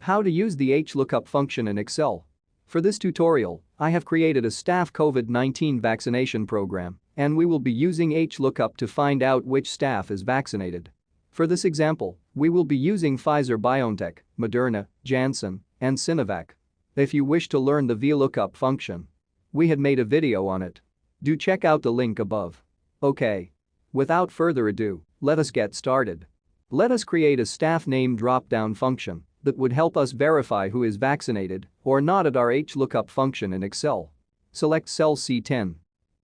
How to use the HLOOKUP function in Excel. For this tutorial, I have created a staff COVID-19 vaccination program, and we will be using HLOOKUP to find out which staff is vaccinated. For this example, we will be using Pfizer BioNtech, Moderna, Janssen, and Sinovac. If you wish to learn the VLOOKUP function, we had made a video on it. Do check out the link above. Okay. Without further ado, let us get started. Let us create a staff name drop-down function that would help us verify who is vaccinated or not at our HLOOKUP function in Excel. Select cell C10.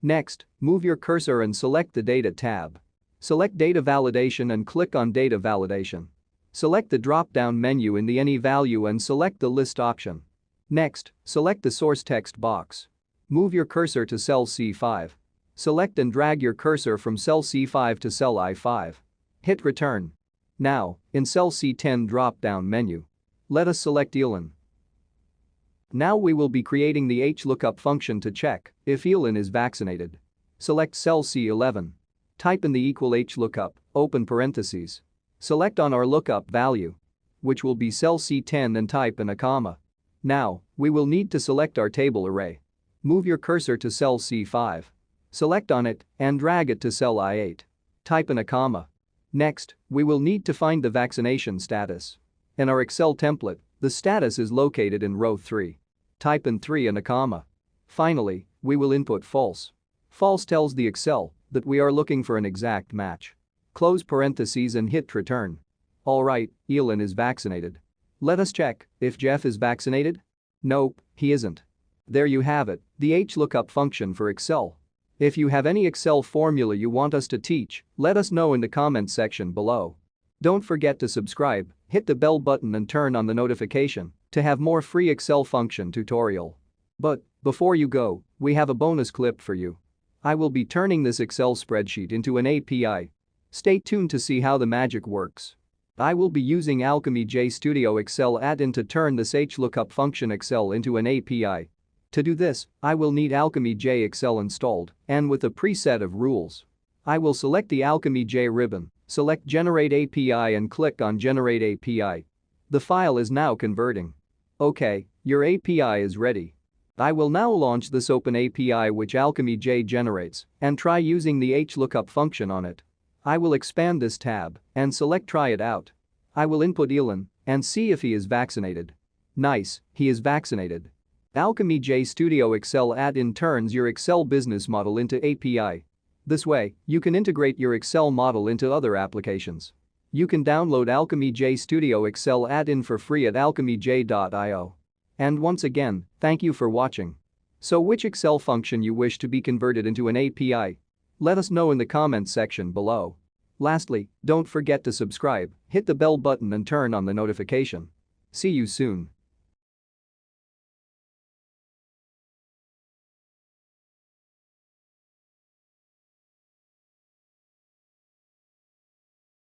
Next, move your cursor and select the Data tab. Select Data Validation and click on Data Validation. Select the drop-down menu in the Any Value and select the List option. Next, select the source text box. Move your cursor to cell C5. Select and drag your cursor from cell C5 to cell I5. Hit Return. Now, in cell C10 drop-down menu, let us select ELN. Now we will be creating the HLOOKUP function to check if ELN is vaccinated. Select cell C11. Type in the HLOOKUP, open parentheses. Select on our lookup value, which will be cell C10 and type in a comma. Now, we will need to select our table array. Move your cursor to cell C5. Select on it and drag it to cell I8. Type in a comma. Next, we will need to find the vaccination status. In our Excel template, the status is located in row 3. Type in 3 and a comma. Finally, we will input false. False tells the Excel that we are looking for an exact match. Close parentheses and hit return. Alright, ELN is vaccinated. Let us check if Jeff is vaccinated. Nope, he isn't. There you have it, the HLOOKUP function for Excel. If you have any Excel formula you want us to teach, let us know in the comments section below. Don't forget to subscribe, hit the bell button and turn on the notification to have more free Excel function tutorial. But before you go, we have a bonus clip for you. I will be turning this Excel spreadsheet into an API. Stay tuned to see how the magic works. I will be using AlchemyJ Studio Excel add-in to turn this HLOOKUP function Excel into an API. To do this, I will need AlchemyJ Excel installed and with a preset of rules. I will select the AlchemyJ ribbon, select Generate API and click on Generate API. The file is now converting. Okay, your API is ready. I will now launch this open API which AlchemyJ generates and try using the HLOOKUP function on it. I will expand this tab and select Try it out. I will input ELN and see if he is vaccinated. Nice, he is vaccinated. AlchemyJ Studio Excel add-in turns your Excel business model into API. This way, you can integrate your Excel model into other applications. You can download AlchemyJ Studio Excel add-in for free at alchemyj.io. And once again, thank you for watching. So which Excel function you wish to be converted into an API? Let us know in the comments section below. Lastly, don't forget to subscribe, hit the bell button and turn on the notification. See you soon.